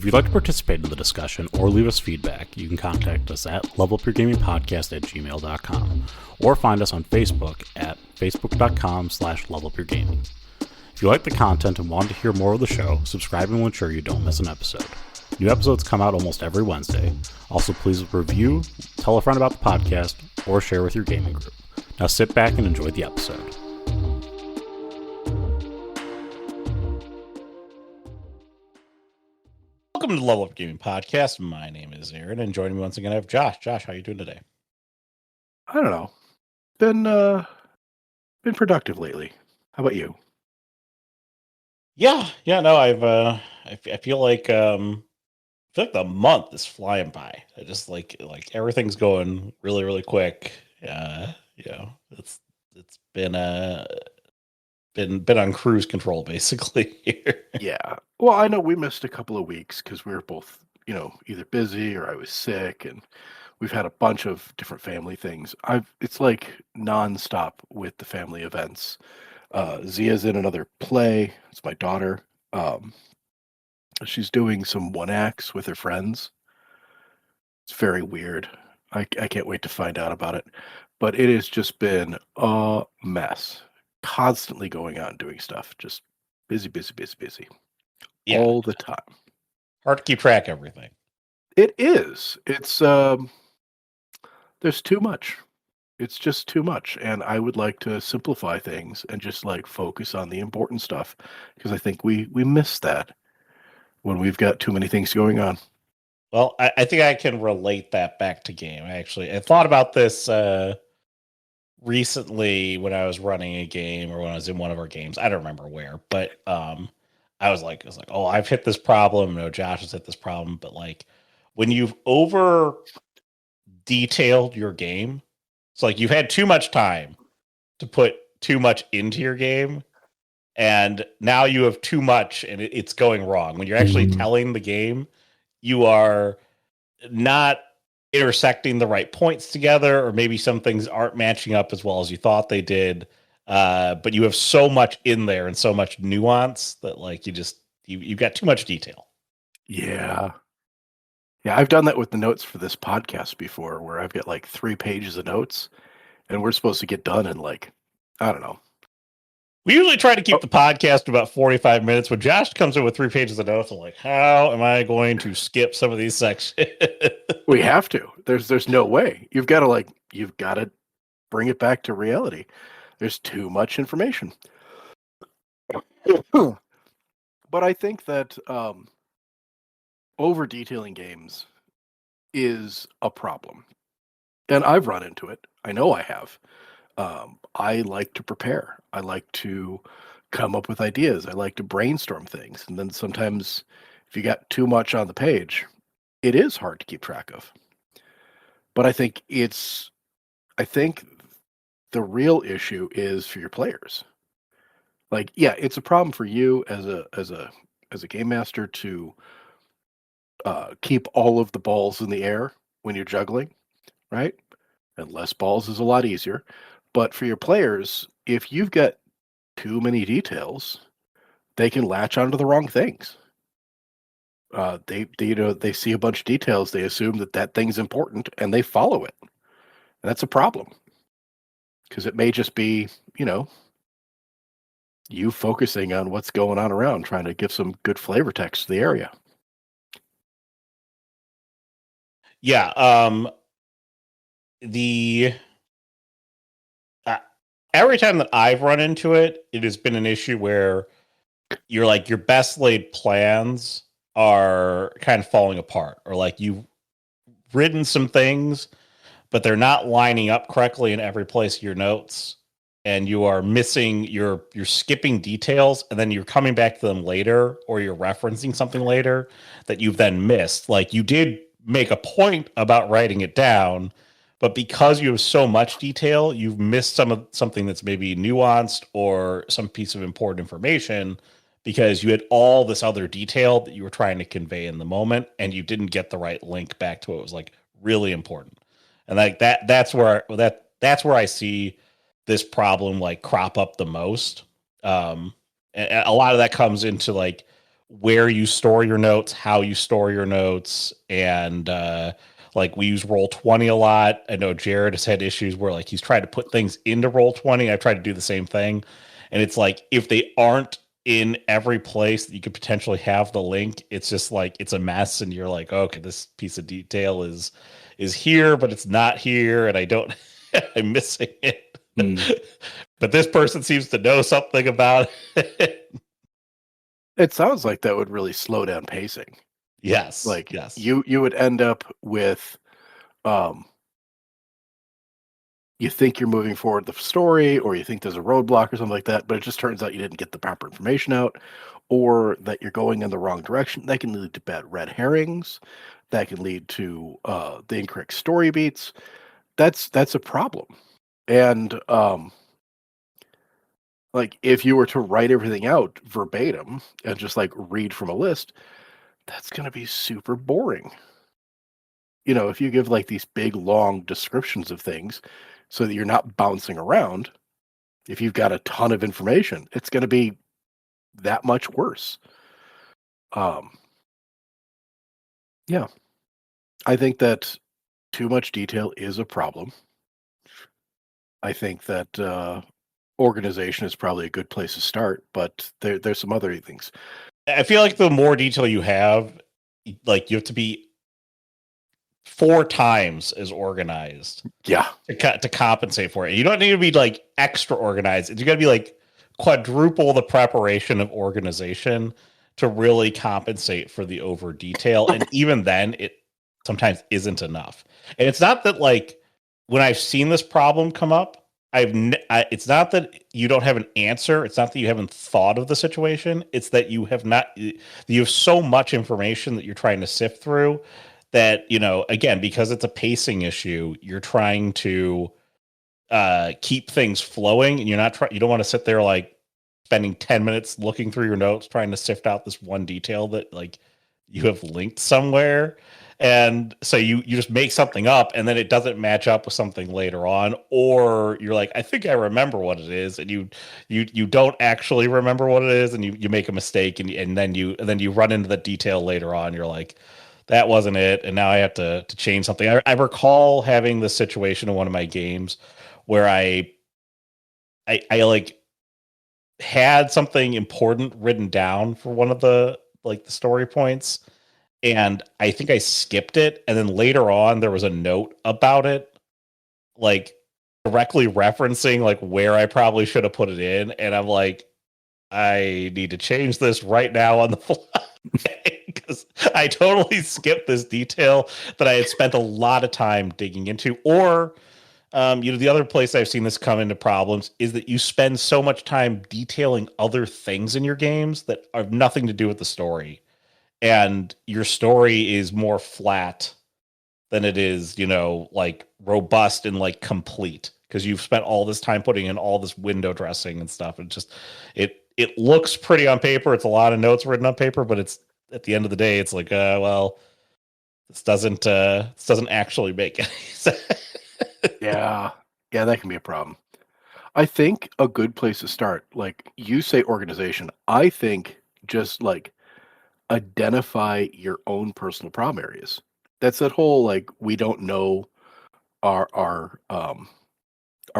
If you'd like to participate in the discussion or leave us feedback, you can contact us at levelupyourgamingpodcast@gmail.com or find us on Facebook at facebook.com/levelupyourgaming. If you like the content and want to hear more of the show, subscribing will ensure you don't miss an episode. New episodes come out almost every Wednesday. Also, please review, tell a friend about the podcast, or share with your gaming group. Now sit back and enjoy the episode. Welcome to the Level Up Gaming Podcast. My name is Aaron, and joining me once again I have Josh. Josh, how are you doing today? I don't know. Been productive lately. How about you? No, I feel like the month is flying by. I just like everything's going really, really quick. It's been on cruise control basically here. Yeah. Well, I know we missed a couple of weeks because we were both, either busy or I was sick, and we've had a bunch of different family things. It's like nonstop with the family events. Zia's in another play. It's my daughter. She's doing some one acts with her friends. It's very weird. I can't wait to find out about it. But it has just been a mess. Constantly going out and doing stuff. Just busy. Yeah. All the time. Hard to keep track of everything. It is. It's there's too much. It's just too much. And I would like to simplify things and just focus on the important stuff, because I think we miss that when we've got too many things going on. Well, I think I can relate that back to game. I thought about this recently when I was running a game, or when I was in one of our games. I don't remember where, but I was like, oh, I've hit this problem. No, Josh has hit this problem. But when you've over detailed your game, it's like you've had too much time to put too much into your game, and now you have too much and it's going wrong. When you're actually telling the game, you are not intersecting the right points together, or maybe some things aren't matching up as well as you thought they did. But you have so much in there and so much nuance that you've got too much detail. Yeah. I've done that with the notes for this podcast before, where I've got 3 pages of notes, and we're supposed to get done in I don't know. We usually try to keep the podcast to about 45 minutes. When Josh comes in with 3 pages of notes, I'm like, how am I going to skip some of these sections? We have to. There's no way. You've got to bring it back to reality. There's too much information. But I think that over detailing games is a problem. And I've run into it. I know I have. I like to prepare. I like to come up with ideas. I like to brainstorm things. And then sometimes if you got too much on the page, it is hard to keep track of. But I think the real issue is for your players. It's a problem for you as a game master to keep all of the balls in the air when you're juggling, right? And less balls is a lot easier. But for your players, if you've got too many details, they can latch onto the wrong things. They see a bunch of details, they assume that thing's important, and they follow it. And that's a problem, because it may just be, you focusing on what's going on around, trying to give some good flavor text to the area. Yeah. Every time that I've run into it, it has been an issue where your best laid plans are kind of falling apart, or you've written some things, but they're not lining up correctly in every place of your notes, and you are missing, you're skipping details, and then you're coming back to them later, or you're referencing something later that you've then missed. You did make a point about writing it down, but because you have so much detail, you've missed something that's maybe nuanced, or some piece of important information, because you had all this other detail that you were trying to convey in the moment, and you didn't get the right link back to what was really important. And that's where I see this problem crop up the most. And a lot of that comes into where you store your notes, how you store your notes, and like we use Roll20 a lot. I know Jared has had issues where like he's tried to put things into Roll20. I've tried to do the same thing, and it's like if they aren't in every place that you could potentially have the link, it's just like it's a mess, and you're like, okay, this piece of detail is here, but it's not here, and I don't, I'm missing it. But this person seems to know something about it. It sounds like that would really slow down pacing. Yes. Like yes. you would end up with you think you're moving forward the story, or you think there's a roadblock or something like that, but it just turns out you didn't get the proper information out, or that you're going in the wrong direction. That can lead to bad red herrings. That can lead to the incorrect story beats. That's a problem. And like if you were to write everything out verbatim and just like read from a list, that's going to be super boring. You know, if you give like these big long descriptions of things so that you're not bouncing around, if you've got a ton of information, it's going to be that much worse. Yeah, I think that too much detail is a problem. I think that organization is probably a good place to start, but there's some other things. I feel like the more detail you have, like you have to be 4 times as organized. Yeah. To compensate for it. You don't need to be like extra organized. You got to be like quadruple the preparation of organization to really compensate for the over detail. And even then, it sometimes isn't enough. And it's not that like when I've seen this problem come up, it's not that you don't have an answer. It's not that you haven't thought of the situation. It's that you have not. You have so much information that you're trying to sift through that, you know, again, because it's a pacing issue, you're trying to keep things flowing, and you don't want to sit there like spending 10 minutes looking through your notes trying to sift out this one detail that like you have linked somewhere. And so you just make something up, and then it doesn't match up with something later on, or you're like, I think I remember what it is, and you don't actually remember what it is, and you make a mistake, and then you run into the detail later on. You're like, that wasn't it, and now I have to change something. I recall having this situation in one of my games where I like had something important written down for one of the like the story points, and I think I skipped it, and then later on there was a note about it, like directly referencing like where I probably should have put it in, and I'm like, I need to change this right now on the fly. Because I totally skipped this detail that I had spent a lot of time digging into. Or, the other place I've seen this come into problems is that you spend so much time detailing other things in your games that have nothing to do with the story. And your story is more flat than it is, like robust and like complete. Because you've spent all this time putting in all this window dressing and stuff. And it looks pretty on paper. It's a lot of notes written on paper, but it's at the end of the day, it's like, well, this doesn't actually make any sense. Yeah, that can be a problem. I think a good place to start, like you say, organization. I think just like identify your own personal problem areas. That's that whole like we don't know our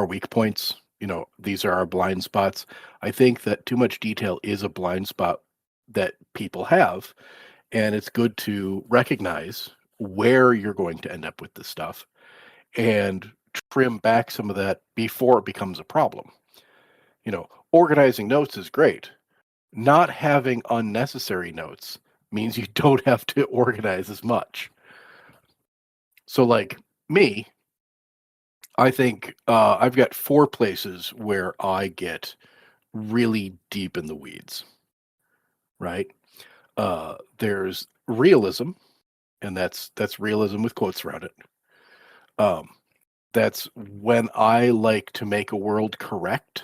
weak points. You know, these are our blind spots. I think that too much detail is a blind spot that people have, and it's good to recognize where you're going to end up with this stuff and trim back some of that before it becomes a problem. You know, organizing notes is great. Not having unnecessary notes means you don't have to organize as much. So like me, I think I've got 4 places where I get really deep in the weeds, right? There's realism, and that's realism with quotes around it. That's when I like to make a world correct.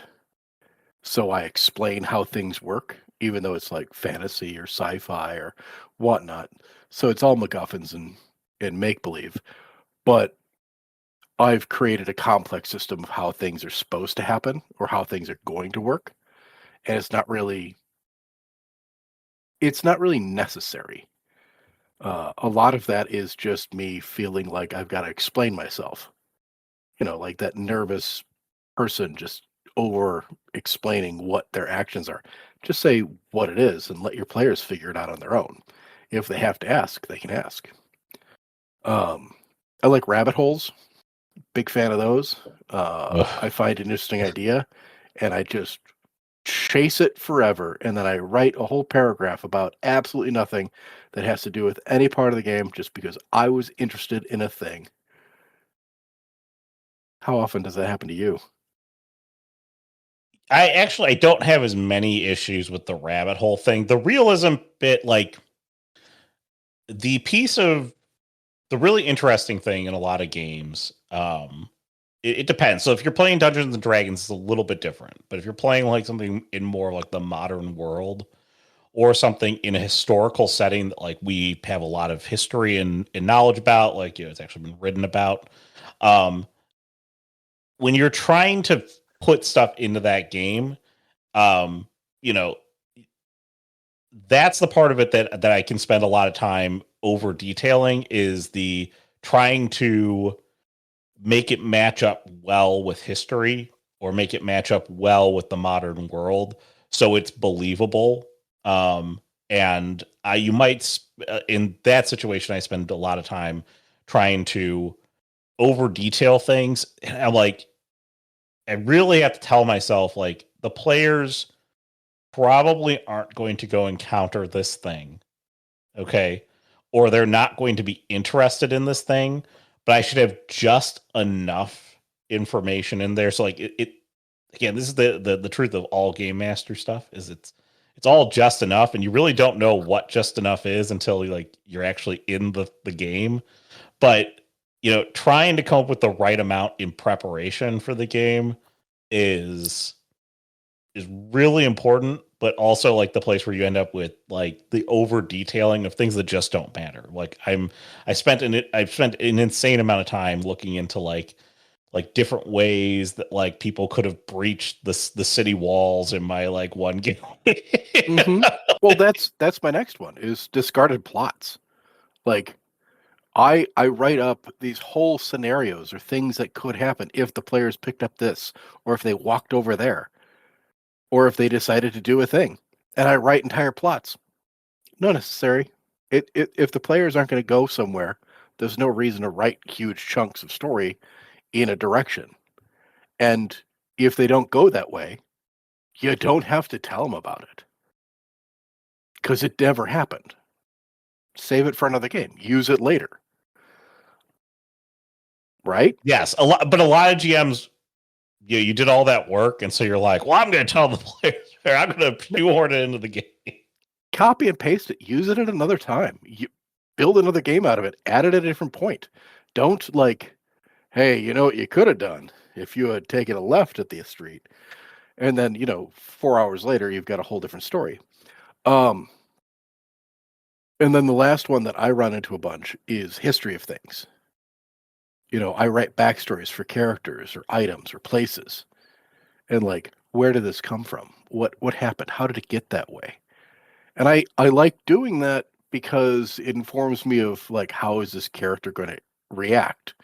So I explain how things work, even though it's like fantasy or sci-fi or whatnot. So it's all MacGuffins and make-believe. But I've created a complex system of how things are supposed to happen or how things are going to work. And it's not really it's not really necessary. A lot of that is just me feeling like I've got to explain myself. Like that nervous person just over explaining what their actions are. Just say what it is and let your players figure it out on their own. If they have to ask, they can ask. I like rabbit holes. Big fan of those. I find an interesting idea, and I just chase it forever, and then I write a whole paragraph about absolutely nothing that has to do with any part of the game just because I was interested in a thing. How often does that happen to you? I don't have as many issues with the rabbit hole thing. The realism bit, like the piece of the really interesting thing in a lot of games, it depends. So if you're playing Dungeons and Dragons, it's a little bit different. But if you're playing like something in more like the modern world or something in a historical setting that like we have a lot of history and knowledge about, like it's actually been written about. Um, when you're trying to put stuff into that game, um, you know, that's the part of it that I can spend a lot of time over detailing is the trying to make it match up well with history or make it match up well with the modern world so it's believable. And you might in that situation, I spend a lot of time trying to over detail things. And I'm like, I really have to tell myself like the players probably aren't going to go encounter this thing. Okay. Or they're not going to be interested in this thing, but I should have just enough information in there. So like it again, this is the truth of all game master stuff is it's all just enough, and you really don't know what just enough is until you're actually in the game. But trying to come up with the right amount in preparation for the game is really important, but also like the place where you end up with like the over detailing of things that just don't matter. Like I've spent an insane amount of time looking into like different ways that like people could have breached the city walls in my like one game. Mm-hmm. Well, that's my next one is discarded plots. Like I write up these whole scenarios or things that could happen if the players picked up this, or if they walked over there, or if they decided to do a thing. And I write entire plots. Not necessary. If the players aren't going to go somewhere, there's no reason to write huge chunks of story in a direction. And if they don't go that way, you don't have to tell them about it. Because it never happened. Save it for another game. Use it later. Right? Yes, a lot of GMs, you did all that work, and so you're like, well, I'm going to tell the players, I'm going to shoehorn it into the game. Copy and paste it. Use it at another time. You build another game out of it. Add it at a different point. Don't like, hey, you know what you could have done if you had taken a left at the street, and then 4 hours later you've got a whole different story. And then the last one that I run into a bunch is history of things. I write backstories for characters or items or places, and like, where did this come from? What happened? How did it get that way? And I like doing that because it informs me of like, how is this character going to react,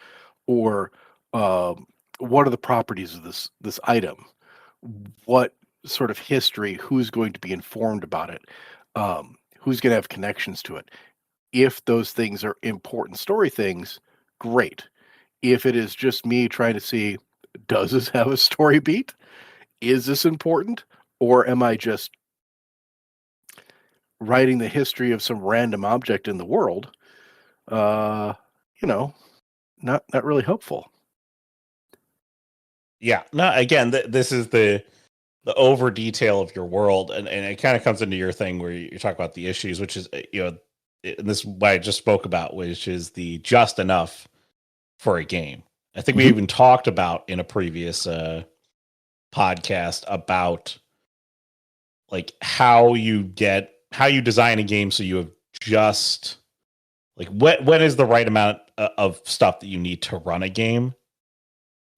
or what are the properties of this item? What sort of history? Who's going to be informed about it? Who's going to have connections to it? If those things are important story things, great. If it is just me trying to see, does this have a story beat? Is this important? Or am I just writing the history of some random object in the world? Not really helpful. Yeah. No, again, this is the over detail of your world, and it kind of comes into your thing where you talk about the issues, which is and this is what I just spoke about, which is the just enough for a game. I think we even talked about in a previous podcast about like how you design a game so you have just like when is the right amount of stuff that you need to run a game.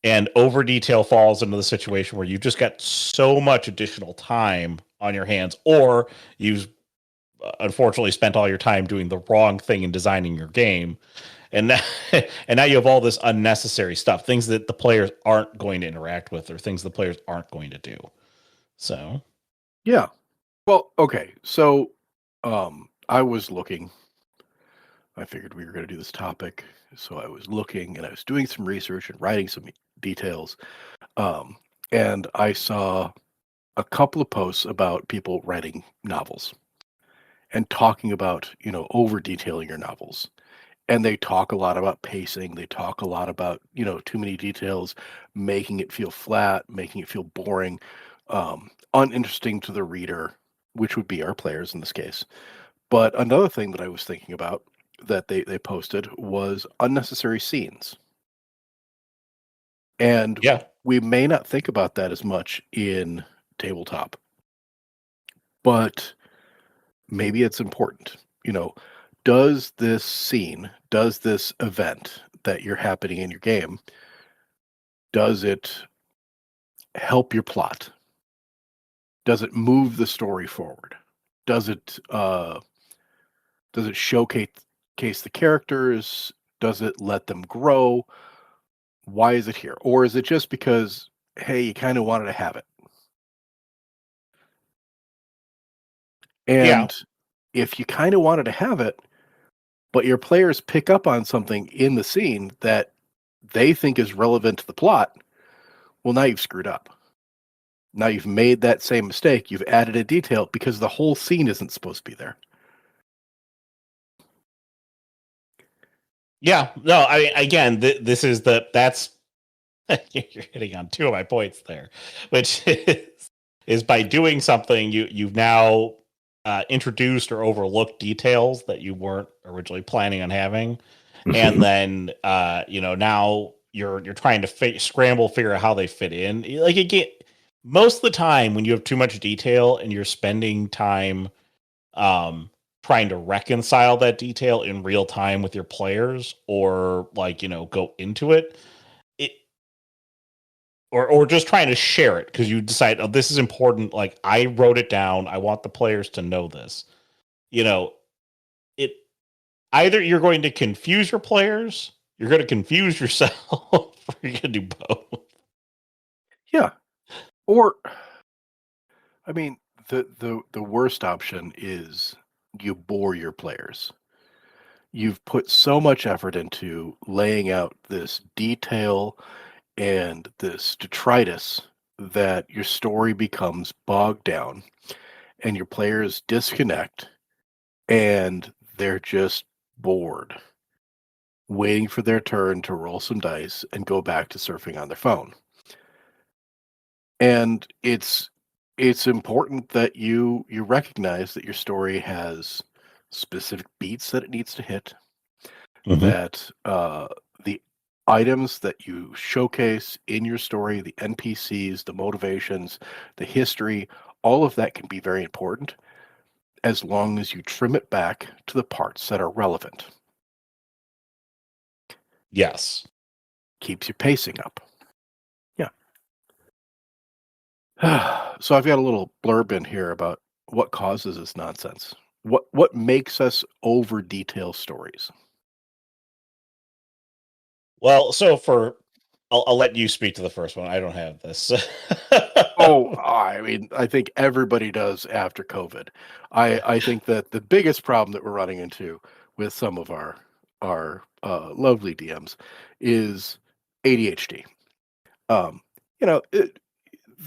And over detail falls into the situation where you've just got so much additional time on your hands, or you've unfortunately spent all your time doing the wrong thing in designing your game, and now, and now you have all this unnecessary stuff, things that the players aren't going to interact with, or things the players aren't going to do. So Yeah. Well, okay. So I was looking. I figured we were going to do this topic, so I was looking and I was doing some research and writing some details. Um, and I saw a couple of posts about people writing novels and talking about, over detailing your novels. And they talk a lot about pacing. They talk a lot about, too many details, making it feel flat, making it feel boring, uninteresting to the reader, which would be our players in this case. But another thing that I was thinking about that they posted was unnecessary scenes. And yeah, we may not think about that as much in tabletop, but maybe it's important. Does this scene, does this event that you're happening in your game, does it help your plot? Does it move the story forward? Does it showcase the characters? Does it let them grow? Why is it here? Or is it just because, hey, you kind of wanted to have it? yeah, And if you kind of wanted to have it, but your players pick up on something in the scene that they think is relevant to the plot, well, now you've screwed up. Now you've made that same mistake. You've added a detail because the whole scene isn't supposed to be there. yeah. No, I mean, again, this is that's you're hitting on two of my points there, which is by doing something you've now introduced or overlooked details that you weren't originally planning on having, and then now you're trying to figure out how they fit in. Like, again, most of the time when you have too much detail and you're spending time trying to reconcile that detail in real time with your players, or go into it, or just trying to share it because you decide, oh, this is important. Like, I wrote it down. I want the players to know this. It either you're going to confuse your players, you're going to confuse yourself, or you're going to do both. Yeah. Or, I mean, the worst option is you bore your players. You've put so much effort into laying out this detail and this detritus that your story becomes bogged down and your players disconnect and they're just bored, waiting for their turn to roll some dice and go back to surfing on their phone. And it's important that you recognize that your story has specific beats that it needs to hit, that the items that you showcase in your story, the NPCs, the motivations, the history, all of that can be very important as long as you trim it back to the parts that are relevant. Yes. Keeps your pacing up. Yeah. So I've got a little blurb in here about what causes this nonsense. What makes us over detail stories? Well, so I'll let you speak to the first one. I don't have this. Oh, I mean, I think everybody does after COVID. I think that the biggest problem that we're running into with some of our lovely DMs is ADHD. Um,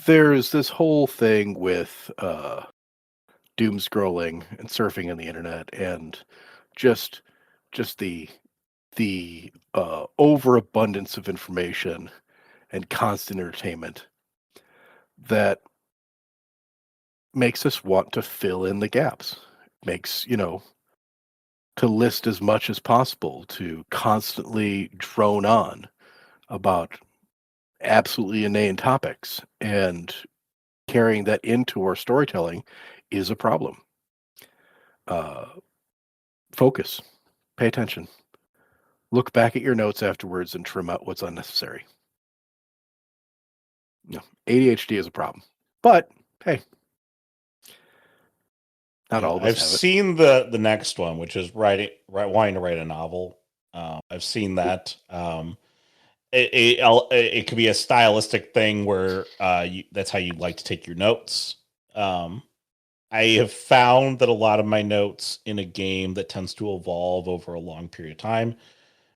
there's this whole thing with doom scrolling and surfing on the internet, and just the overabundance of information and constant entertainment that makes us want to fill in the gaps. Makes, to list as much as possible, to constantly drone on about absolutely inane topics, and carrying that into our storytelling is a problem. Uh, Focus, pay attention, look back at your notes afterwards and trim out what's unnecessary. No, ADHD is a problem. But hey, Not all of us I've have it. seen the next one, which is wanting to write a novel. I've seen that. It could be a stylistic thing where that's how you like to take your notes. I have found that a lot of my notes in a game that tends to evolve over a long period of time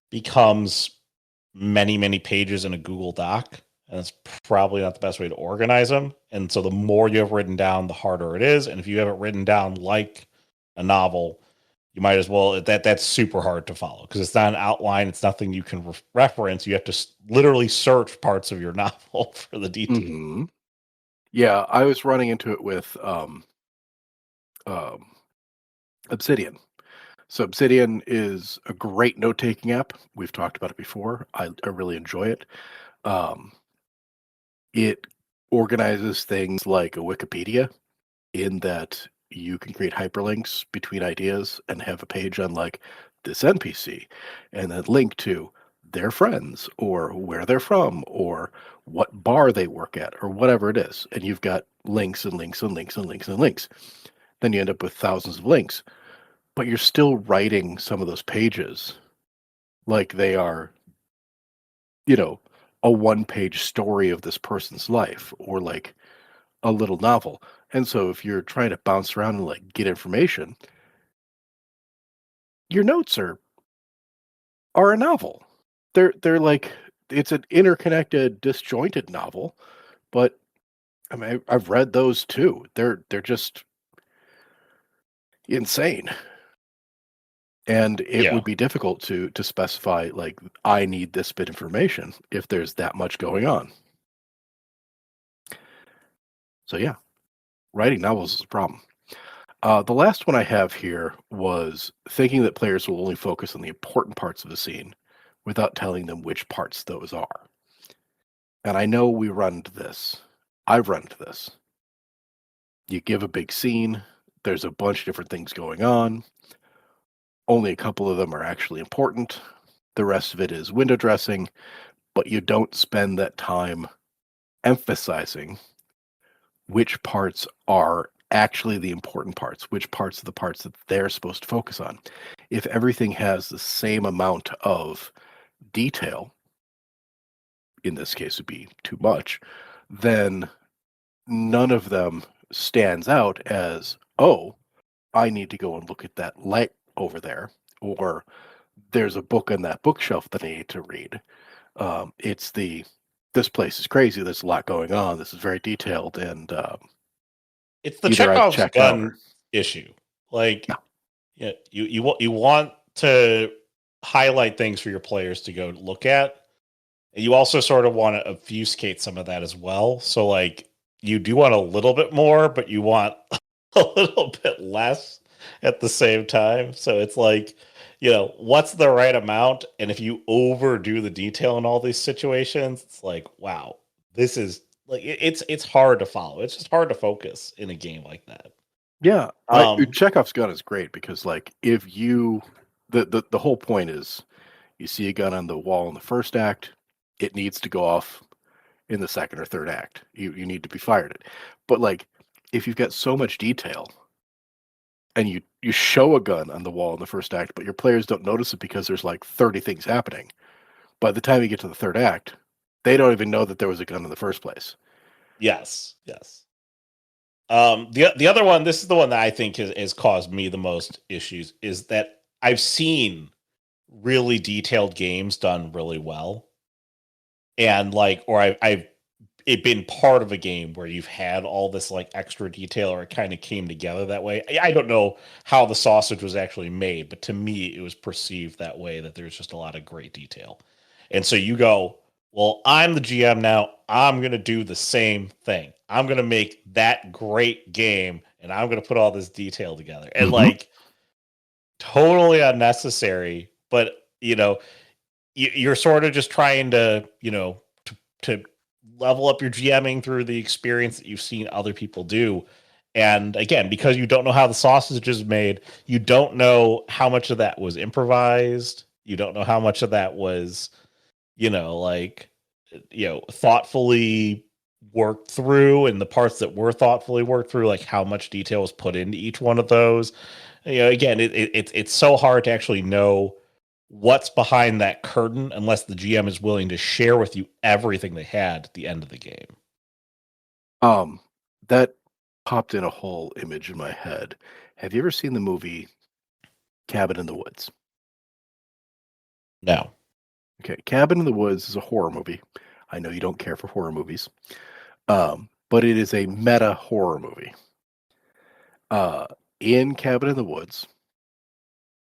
becomes many, many pages in a Google Doc. And it's probably not the best way to organize them. And so the more you have written down, the harder it is. And if you have it written down like a novel, you might as well that's super hard to follow because it's not an outline. It's nothing you can reference. You have to literally search parts of your novel for the detail. Mm-hmm. Yeah, I was running into it with Obsidian. So Obsidian is a great note-taking app. We've talked about it before. I really enjoy it. Um, it organizes things like a Wikipedia in that you can create hyperlinks between ideas and have a page on like this NPC and then link to their friends or where they're from or what bar they work at or whatever it is. And you've got links and links and links and links and links. Then you end up with thousands of links, but you're still writing some of those pages like they are, a one-page story of this person's life or like a little novel. And so if you're trying to bounce around and like get information, your notes are a novel. They're like it's an interconnected, disjointed novel, but I mean I've read those too. They're just insane. And it would be difficult to specify like I need this bit of information if there's that much going on. So yeah, writing novels is a problem. The last one I have here was thinking that players will only focus on the important parts of the scene without telling them which parts those are. And I know we run into this. I've run into this. You give a big scene, there's a bunch of different things going on. Only a couple of them are actually important. The rest of it is window dressing, but you don't spend that time emphasizing which parts are actually the important parts, which parts are the parts that they're supposed to focus on. If everything has the same amount of detail, in this case would be too much, then none of them stands out as, oh, I need to go and look at that light over there, or there's a book on that bookshelf that I need to read. It's this place is crazy. There's a lot going on. This is very detailed, and it's the Chekhov's gun issue. Like, yeah, you want to highlight things for your players to go look at. And you also sort of want to obfuscate some of that as well. So, like, you do want a little bit more, but you want a little bit less at the same time. So it's like, what's the right amount? And if you overdo the detail in all these situations, it's like, wow, this is like it's hard to follow. It's just hard to focus in a game like that. Yeah, Chekhov's gun is great because, like, if you the whole point is you see a gun on the wall in the first act, it needs to go off in the second or third act. You need to be fired it. But like, if you've got so much detail and you show a gun on the wall in the first act, but your players don't notice it because there's like 30 things happening. By the time you get to the third act, they don't even know that there was a gun in the first place. Yes. The other one, this is the one that I think has caused me the most issues, is that I've seen really detailed games done really well. And like, or I've it been part of a game where you've had all this like extra detail, or it kind of came together that way. I don't know how the sausage was actually made, but to me, it was perceived that way, that there's just a lot of great detail. And so you go, well, I'm the GM now. I'm going to do the same thing. I'm going to make that great game, and I'm going to put all this detail together. And like, totally unnecessary, but you're sort of just trying to, to level up your GMing through the experience that you've seen other people do. And again, because you don't know how the sausage is made, you don't know how much of that was improvised. You don't know how much of that was, thoughtfully worked through and the parts that were thoughtfully worked through, like how much detail was put into each one of those. Again, it's so hard to actually know what's behind that curtain unless the GM is willing to share with you everything they had at the end of the game. That popped in a whole image in my head. Have you ever seen the movie Cabin in the Woods? No. Okay, Cabin in the Woods is a horror movie. I know you don't care for horror movies, but it is a meta horror movie. In Cabin in the Woods,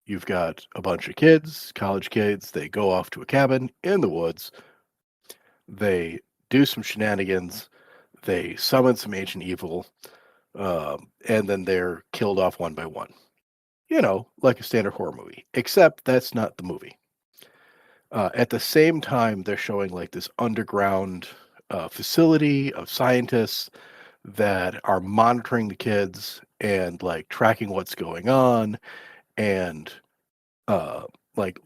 you've got a bunch of kids, college kids. They go off to a cabin in the woods. They do some shenanigans. They summon some ancient evil, and then they're killed off one by one. Like a standard horror movie, except that's not the movie. At the same time, they're showing like this underground facility of scientists that are monitoring the kids and like tracking what's going on and like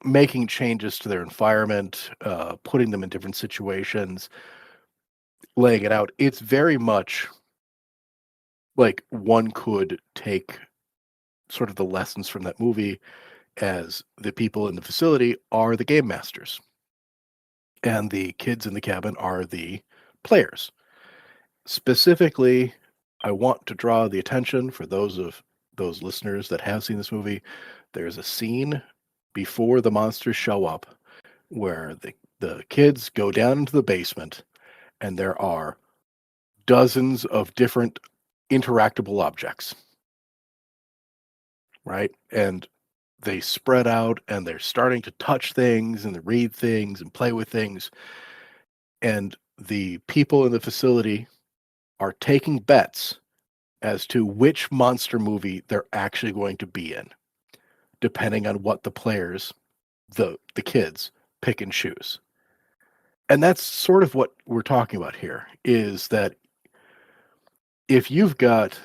making changes to their environment, putting them in different situations, laying it out. It's very much like one could take sort of the lessons from that movie as the people in the facility are the game masters and the kids in the cabin are the players. Specifically, I want to draw the attention for those listeners that have seen this movie. There's a scene before the monsters show up where the kids go down into the basement and there are dozens of different interactable objects. Right? And they spread out and they're starting to touch things and read things and play with things. And the people in the facility are taking bets as to which monster movie they're actually going to be in, depending on what the players, the kids, pick and choose. And that's sort of what we're talking about here, is that if you've got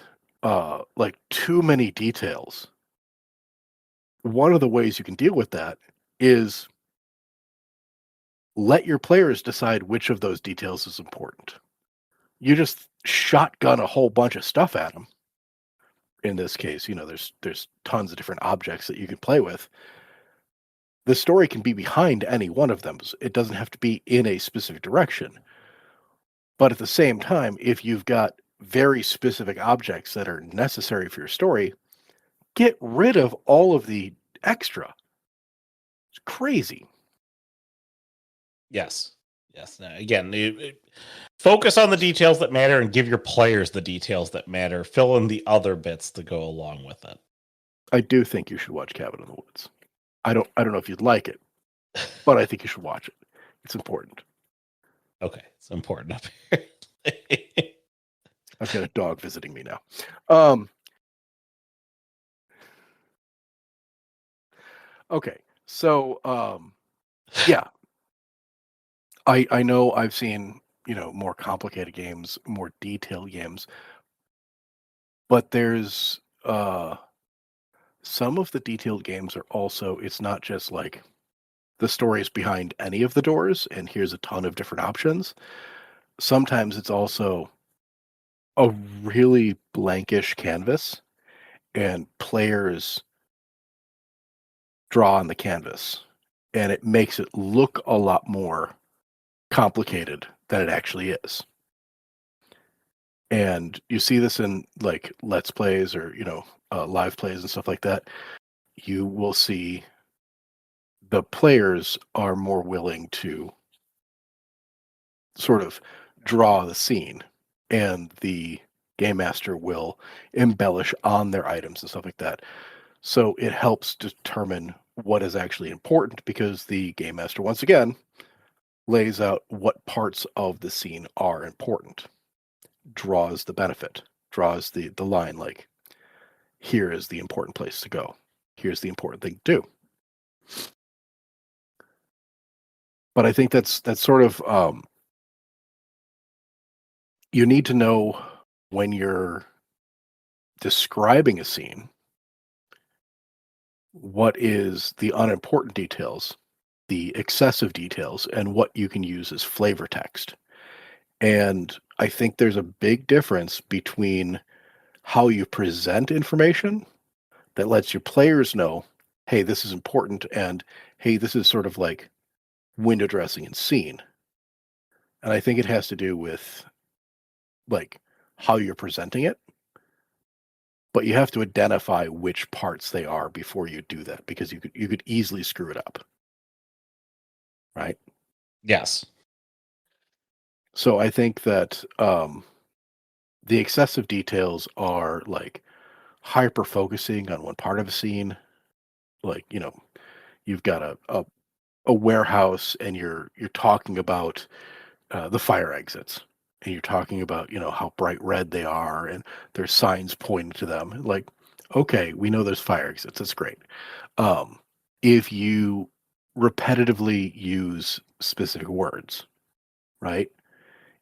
like too many details, one of the ways you can deal with that is let your players decide which of those details is important. You just shotgun a whole bunch of stuff at them. In this case, there's tons of different objects that you can play with. The story can be behind any one of them. It doesn't have to be in a specific direction. But at the same time, if you've got very specific objects that are necessary for your story, get rid of all of the extra. It's crazy. Yes. Now, again, focus on the details that matter and give your players the details that matter. Fill in the other bits to go along with it. I do think you should watch Cabin in the Woods. I don't know if you'd like it, but I think you should watch it. It's important. Okay, it's important up here. I've got a dog visiting me now. Okay, so yeah. I know I've seen, more complicated games, more detailed games, but there's some of the detailed games are also, it's not just like the story is behind any of the doors and here's a ton of different options. Sometimes it's also a really blankish canvas and players draw on the canvas and it makes it look a lot more complicated than it actually is. And you see this in like Let's Plays or, live plays and stuff like that. You will see the players are more willing to sort of draw the scene and the game master will embellish on their items and stuff like that. So it helps determine what is actually important because the game master, once again, lays out what parts of the scene are important, draws the benefit, draws the line like, here is the important place to go. Here's the important thing to do. But I think that's sort of, you need to know when you're describing a scene, what is the unimportant details, the excessive details, and what you can use as flavor text. And I think there's a big difference between how you present information that lets your players know, hey, this is important, and hey, this is sort of like window dressing and scene. And I think it has to do with like how you're presenting it, but you have to identify which parts they are before you do that, because you could easily screw it up. Right? Yes. So I think that the excessive details are like hyper focusing on one part of a scene. Like, you've got a warehouse and you're talking about the fire exits, and you're talking about how bright red they are, and there's signs pointing to them. Like, okay, we know there's fire exits. That's great. Um, if you repetitively use specific words, right?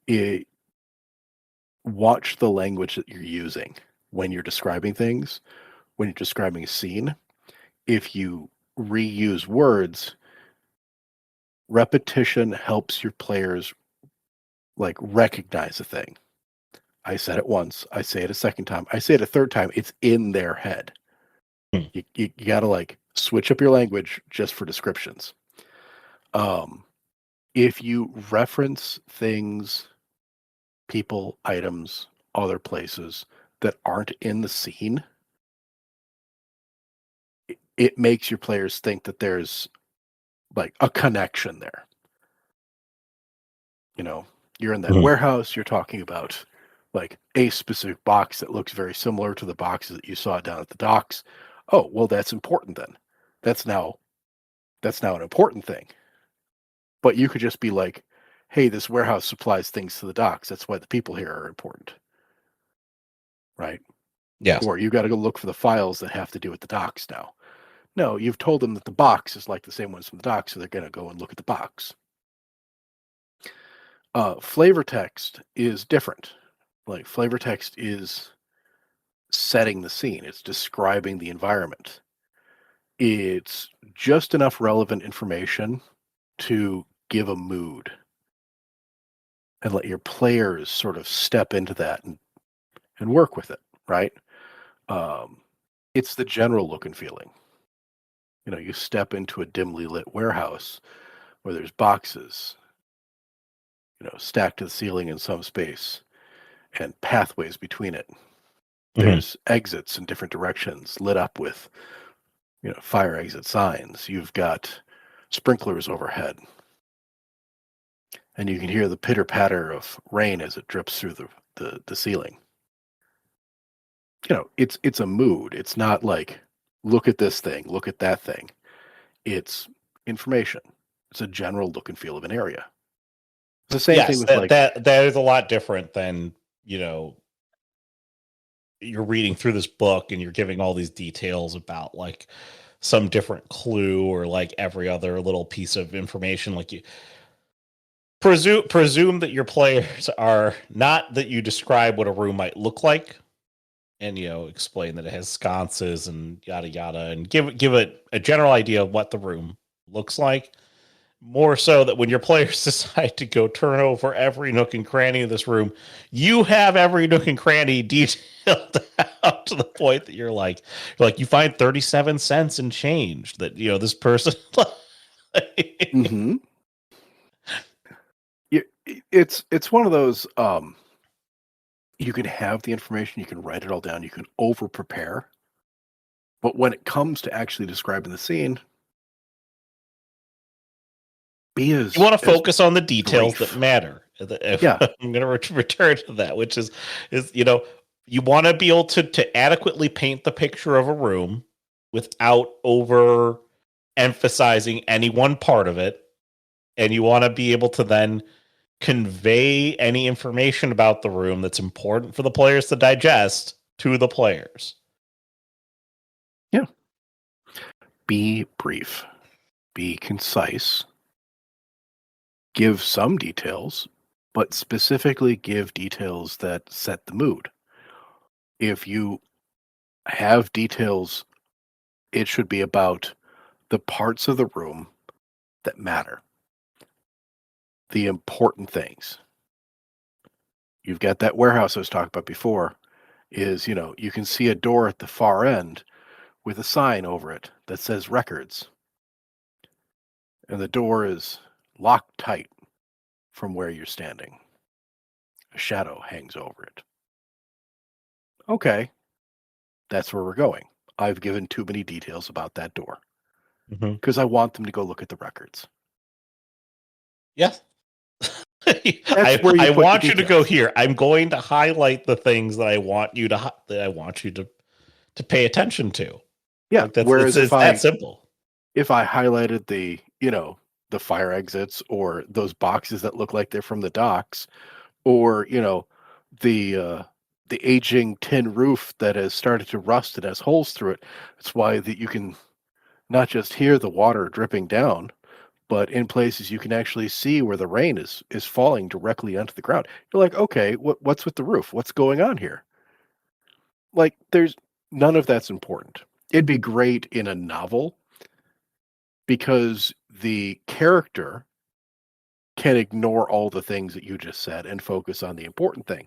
It, watch the language that you're using when you're describing things, when you're describing a scene. If you reuse words, repetition helps your players like recognize a thing. I said it once, I say it a second time, I say it a third time, it's in their head. Hmm. You got to like switch up your language just for descriptions. If you reference things, people, items, other places that aren't in the scene, it makes your players think that there's like a connection there. You're in that Mhm. warehouse, you're talking about like a specific box that looks very similar to the boxes that you saw down at the docks. Oh, well, that's important then. That's now an important thing. But you could just be like, hey, this warehouse supplies things to the docks. That's why the people here are important. Right? Yes. Or you got to go look for the files that have to do with the docks now. No, you've told them that the box is like the same ones from the docks, so they're going to go and look at the box. Flavor text is different. Like, flavor text is setting the scene, it's describing the environment. It's just enough relevant information to give a mood and let your players sort of step into that and work with it, right? Um, it's the general look and feeling. You step into a dimly lit warehouse where there's boxes, stacked to the ceiling in some space and pathways between it. Mhm. There's exits in different directions lit up with, fire exit signs. You've got sprinklers overhead, and you can hear the pitter patter of rain as it drips through the ceiling. It's a mood. It's not like, look at this thing, look at that thing. It's information. It's a general look and feel of an area. It's the same thing Yes, with like, that is a lot different than, you're reading through this book and you're giving all these details about like some different clue or like every other little piece of information. Like, you presume that your players are not that you describe what a room might look like, and explain that it has sconces and yada yada, and give it a general idea of what the room looks like. More so that when your players decide to go turn over every nook and cranny of this room, you have every nook and cranny detailed out to the point that you're like you find 37 cents and change that this person. mm-hmm. It's one of those. You can have the information, you can write it all down, you can over prepare, but when it comes to actually describing the scene, be You want to as focus on the details that brief. matter. Yeah. I'm going to return to that, which is you want to be able to adequately paint the picture of a room without over emphasizing any one part of it, and you want to be able to then convey any information about the room that's important for the players to digest to the players. Yeah. Be brief. Be concise. Give some details, but specifically give details that set the mood. If you have details, it should be about the parts of the room that matter, the important things. You've got that warehouse I was talking about before. Is, you can see a door at the far end with a sign over it that says records, and the door is locked tight from where you're standing. A shadow hangs over it. Okay, that's where we're going. I've given too many details about that door Mhm. because I want them to go look at the records. Yes. That's where you I put the want you to go details. here. I'm going to highlight the things that I want you to that I want you to pay attention to. Yeah. Like that's Whereas it's that simple. if I highlighted the fire exits or those boxes that look like they're from the docks, or the uh, the aging tin roof that has started to rust and has holes through it. That's why that you can not just hear the water dripping down, but in places you can actually see where the rain is falling directly onto the ground. You're like, okay, what's with the roof? What's going on here? Like, there's none of that's important. It'd be great in a novel because the character can ignore all the things that you just said and focus on the important thing.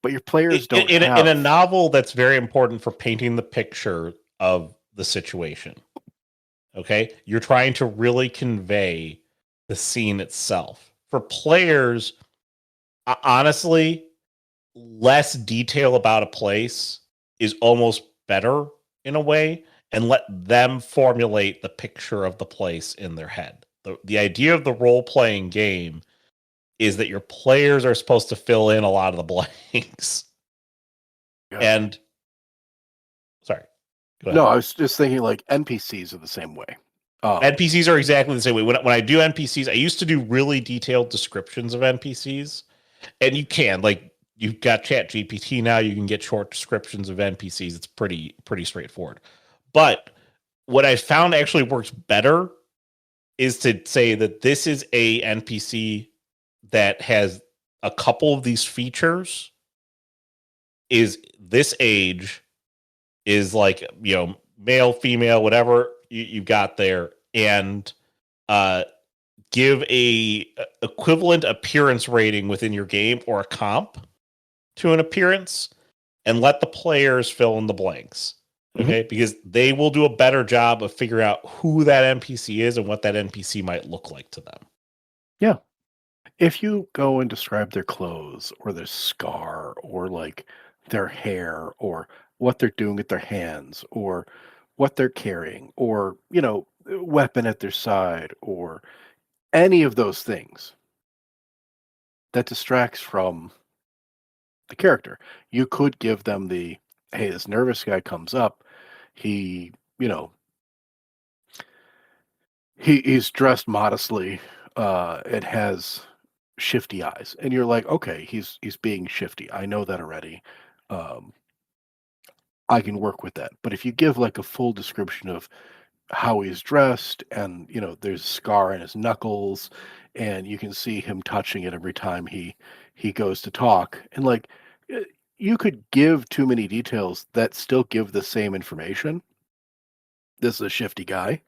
But your players don't In a have. novel, that's very important for painting the picture of the situation. Okay, you're trying to really convey the scene itself. For players, honestly, less detail about a place is almost better in a way, and let them formulate the picture of the place in their head. The idea of the role playing game is that your players are supposed to fill in a lot of the blanks. Yeah. And sorry, go ahead. No, I was just thinking like NPCs are the same way. NPCs are exactly the same way. When I do NPCs, I used to do really detailed descriptions of NPCs, and you can, like, you've got Chat GPT now. You can get short descriptions of NPCs. It's pretty straightforward. But what I found actually works better is to say that this is a NPC that has a couple of these features. Is this age, is like, male, female, whatever you've got there, and give a equivalent appearance rating within your game or a comp to an appearance, and let the players fill in the blanks. Okay, because they will do a better job of figuring out who that NPC is and what that NPC might look like to them. Yeah. If you go and describe their clothes or their scar or like their hair or what they're doing with their hands or what they're carrying or, weapon at their side or any of those things, that distracts from the character. You could give them hey, this nervous guy comes up. He, he's dressed modestly. It has shifty eyes, and you're like, okay, he's being shifty. I know that already. Um, I can work with that. But if you give like a full description of how he's dressed, and there's a scar in his knuckles, and you can see him touching it every time he goes to talk, and like you could give too many details that still give the same information. This is a shifty guy,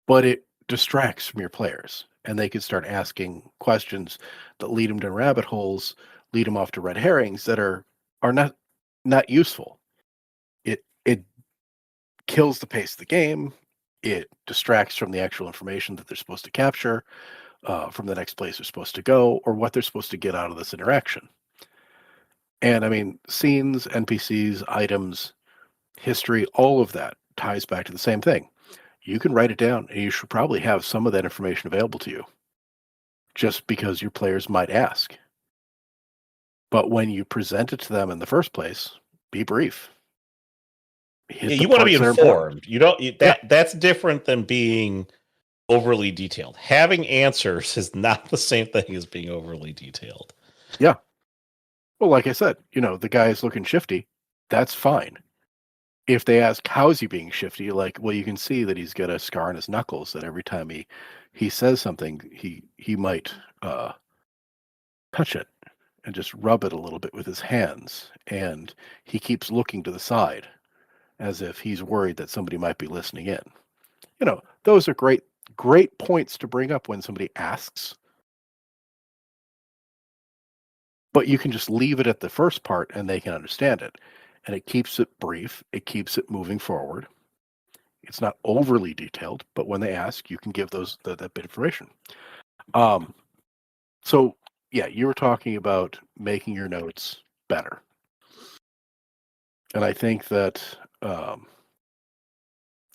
but it distracts from your players, and they could start asking questions that lead them to rabbit holes, lead them off to red herrings that are not useful. It kills the pace of the game. It distracts from the actual information that they're supposed to capture, from the next place they're supposed to go, or what they're supposed to get out of this interaction. And I mean, scenes, NPCs, items, history, all of that ties back to the same thing. You can write it down, and you should probably have some of that information available to you, just because your players might ask. But when you present it to them in the first place, be brief. Yeah, you want to be informed. You don't. That's different than being overly detailed. Having answers is not the same thing as being overly detailed. Yeah. Well, like I said, the guy is looking shifty. That's fine. If they ask, how's he being shifty? Like, well, you can see that he's got a scar on his knuckles that every time he says something, he might touch it and just rub it a little bit with his hands. And he keeps looking to the side as if he's worried that somebody might be listening in. Those are great points to bring up when somebody asks. But you can just leave it at the first part and they can understand it. And it keeps it brief. It keeps it moving forward. It's not overly detailed, but when they ask, you can give that bit of information. So yeah, you were talking about making your notes better. And I think that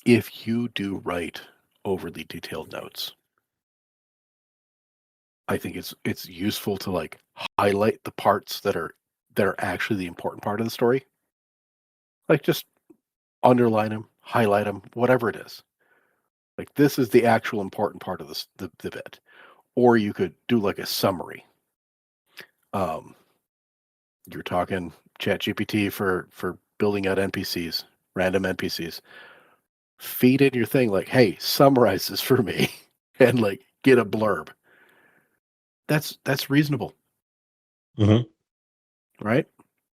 if you do write overly detailed notes, I think it's useful to like highlight the parts that are actually the important part of the story. Like just underline them, highlight them, whatever it is. Like this is the actual important part of the bit. Or you could do like a summary. You're talking ChatGPT for building out NPCs, random NPCs. Feed in your thing like, hey, summarize this for me and like get a blurb. That's reasonable. Mm-hmm. Right?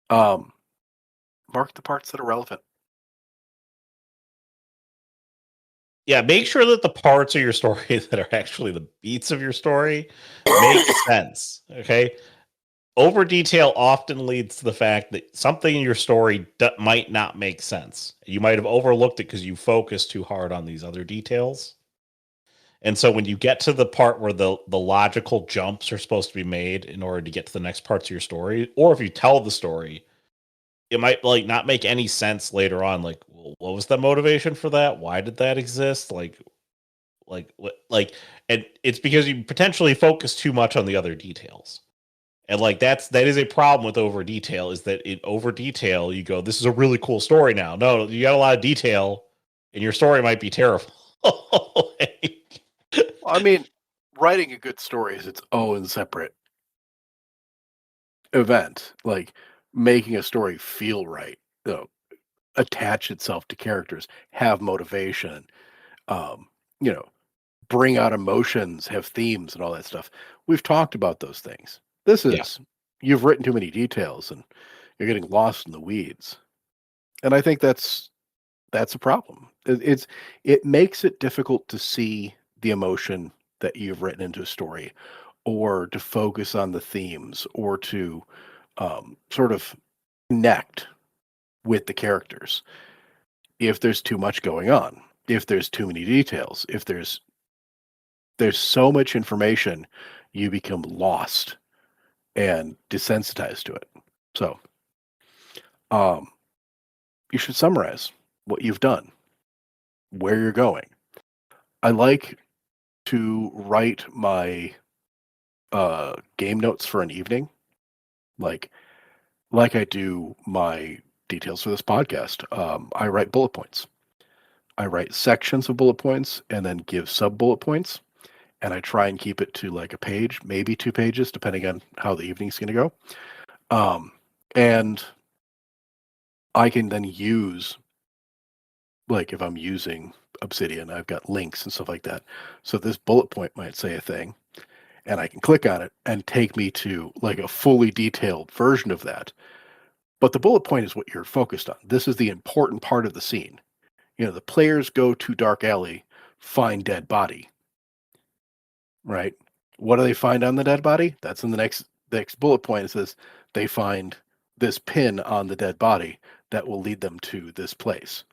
Mark the parts that are relevant. Yeah, make sure that the parts of your story that are actually the beats of your story make sense. Okay. Over detail often leads to the fact that something in your story might not make sense. You might have overlooked it because you focus too hard on these other details. And so when you get to the part where the logical jumps are supposed to be made in order to get to the next parts of your story, or if you tell the story, it might like not make any sense later on. Like, well, what was the motivation for that? Why did that exist? Like, and it's because you potentially focus too much on the other details. And like that is a problem with over detail, is that in over detail you go, this is a really cool story now. No, you got a lot of detail and your story might be terrible. I mean, writing a good story is its own separate event. Like making a story feel right, you know, attach itself to characters, have motivation, you know, bring out emotions, have themes and all that stuff. We've talked about those things. This Yeah. is you've written too many details and you're getting lost in the weeds. And I think that's a problem. It makes it difficult to see the emotion that you've written into a story, or to focus on the themes, or to sort of connect with the characters. If there's too much going on, if there's too many details, if there's so much information, you become lost and desensitized to it. So, you should summarize what you've done, where you're going. I like to write my game notes for an evening, like I do my details for this podcast. I write bullet points. I write sections of bullet points and then give sub bullet points, and I try and keep it to like a page, maybe 2 pages, depending on how the evening's going to go. And I can then use, like if I'm using Obsidian, I've got links and stuff like that. So this bullet point might say a thing, and I can click on it and take me to like a fully detailed version of that. But the bullet point is what you're focused on. This is the important part of the scene. You know, the players go to Dark Alley, find dead body. Right? What do they find on the dead body? That's in the next bullet point. It says they find this pin on the dead body that will lead them to this place.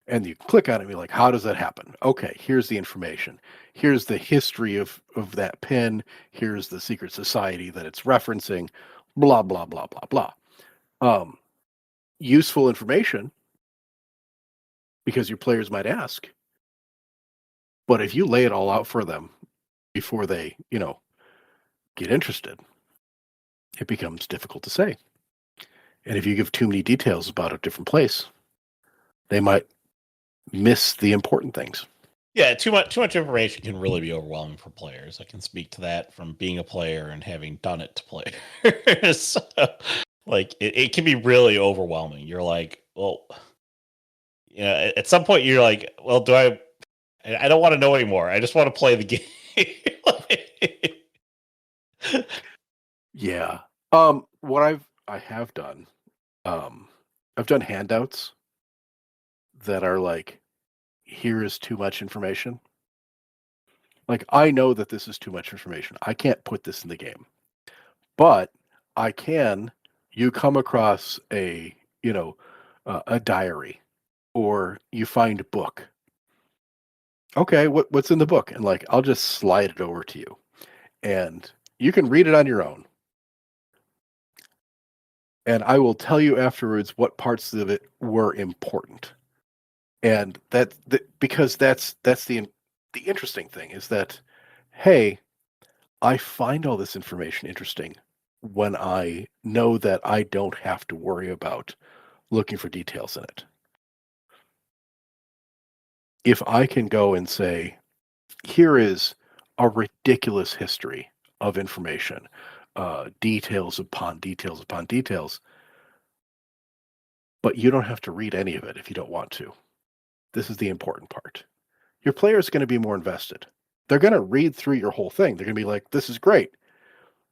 And you click on it and be like, how does that happen? Okay, here's the information. Here's the history of that pin. Here's the secret society that it's referencing. Blah, blah, blah, blah, blah. Useful information, because your players might ask. But if you lay it all out for them before they, get interested, it becomes difficult to say. And if you give too many details about a different place, they might miss the important things. Yeah, too much information can really be overwhelming for players. I can speak to that from being a player and having done it to players. So, like it can be really overwhelming. You're like, well, at some point you're like, well, I don't want to know anymore. I just want to play the game. Yeah. What I have done, I've done handouts that are like, here is too much information. Like, I know that this is too much information. I can't put this in the game, but you come across a a diary, or you find a book. Okay, what's in the book? And like, I'll just slide it over to you, and you can read it on your own. And I will tell you afterwards what parts of it were important. And because that's the interesting thing is that, hey, I find all this information interesting when I know that I don't have to worry about looking for details in it. If I can go and say, here is a ridiculous history of information, details upon details upon details, but you don't have to read any of it if you don't want to. This is the important part. Your player is going to be more invested. They're going to read through your whole thing. They're going to be like, this is great.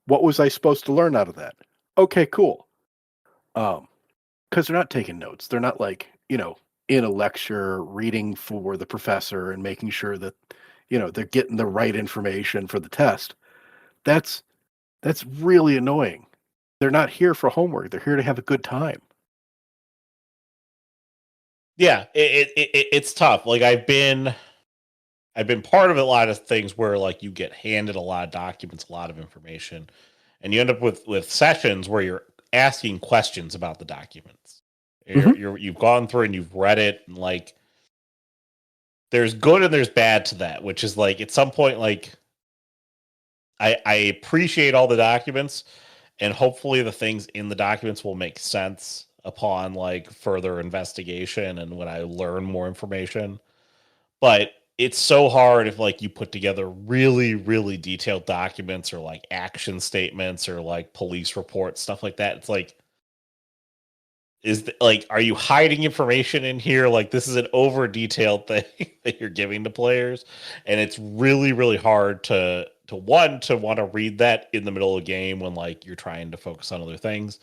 What was I supposed to learn out of that? Okay, cool. Because they're not taking notes. They're not like, in a lecture reading for the professor and making sure that, they're getting the right information for the test. That's really annoying. They're not here for homework. They're here to have a good time. Yeah, it's tough. Like I've been part of a lot of things where like you get handed a lot of documents, a lot of information, and you end up with sessions where you're asking questions about the documents. You've gone through and you've read it, and like there's good and there's bad to that, which is like at some point, like I appreciate all the documents, and hopefully the things in the documents will make sense upon like further investigation and when I learn more information. But it's so hard if like you put together really, really detailed documents or like action statements or like police reports, stuff like that. It's like, are you hiding information in here? Like this is an over detailed thing that you're giving to players. And it's really, really hard to want to read that in the middle of the game when like you're trying to focus on other things.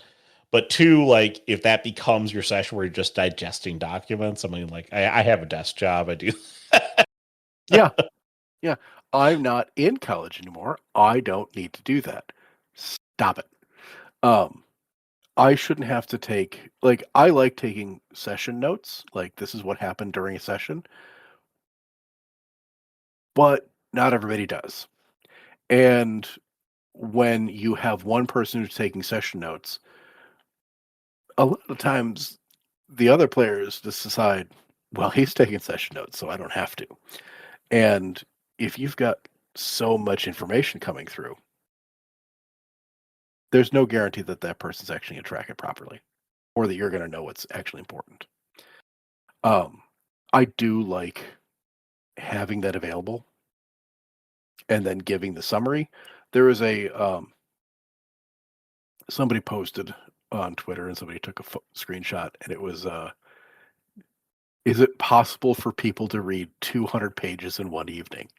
But two, like if that becomes your session where you're just digesting documents, I mean, like I have a desk job. I do. Yeah. Yeah. I'm not in college anymore. I don't need to do that. Stop it. I shouldn't have to take, like, I like taking session notes. Like, this is what happened during a session. But not everybody does. And when you have one person who's taking session notes, a lot of times the other players just decide, well, he's taking session notes, so I don't have to. And if you've got so much information coming through, there's no guarantee that that person's actually going to track it properly or that you're going to know what's actually important. I do like having that available and then giving the summary. There was a somebody posted on Twitter and somebody took a screenshot, and it was is it possible for people to read 200 pages in one evening?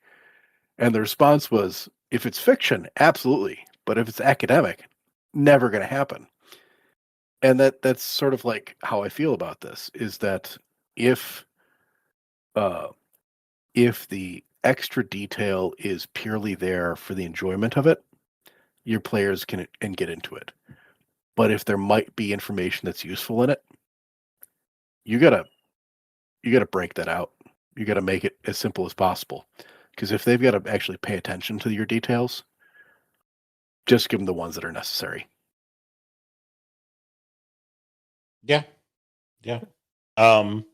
And the response was, if it's fiction, absolutely, but if it's academic, never going to happen. And that's sort of like how I feel about this, is that if the extra detail is purely there for the enjoyment of it, your players can get into it. But if there might be information that's useful in it, you gotta break that out. You gotta make it as simple as possible. Because if they've got to actually pay attention to your details, just give them the ones that are necessary. Yeah. Yeah. Do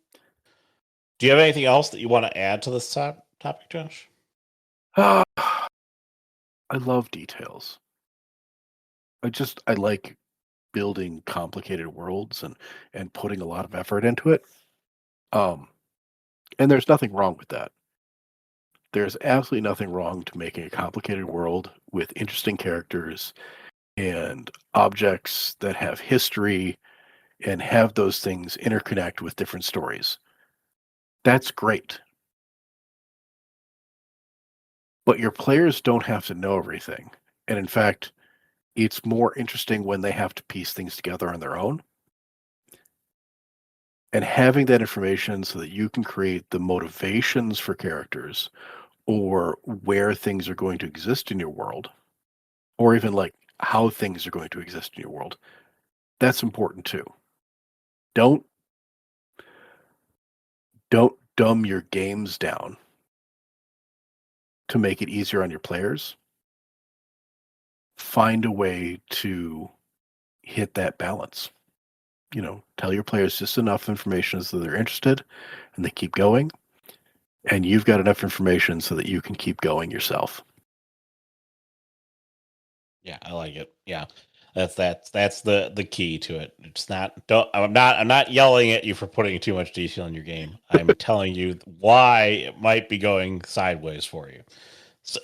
you have anything else that you want to add to this topic, Josh? I love details. I like building complicated worlds and putting a lot of effort into it. And there's nothing wrong with that. There's absolutely nothing wrong to making a complicated world with interesting characters and objects that have history and have those things interconnect with different stories. That's great. But your players don't have to know everything. And in fact, it's more interesting when they have to piece things together on their own. And having that information so that you can create the motivations for characters or where things are going to exist in your world, or even like how things are going to exist in your world. That's important too. Don't dumb your games down to make it easier on your players. Find a way to hit that balance. Tell your players just enough information so they're interested and they keep going. And you've got enough information so that you can keep going yourself. Yeah, I like it. Yeah. That's the key to it. It's not I'm not yelling at you for putting too much detail in your game. I'm telling you why it might be going sideways for you. So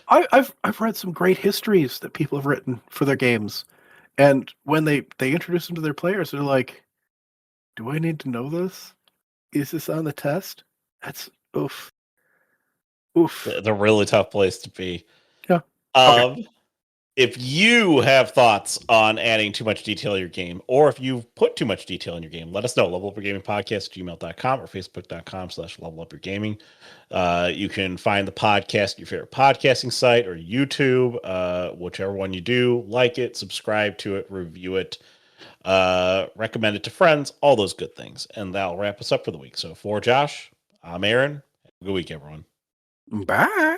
I've read some great histories that people have written for their games, and when they introduce them to their players, they're like, "Do I need to know this? Is this on the test?" That's oof. It's a really tough place to be. Yeah. Okay. If you have thoughts on adding too much detail in your game, or if you've put too much detail in your game, let us know. levelupyourgamingpodcast@gmail.com or facebook.com/levelupyourgaming. You can find the podcast at your favorite podcasting site or YouTube, whichever one you do. Like it, subscribe to it, review it, recommend it to friends, all those good things. And that'll wrap us up for the week. So for Josh, I'm Aaron. Have a good week, everyone. Bye.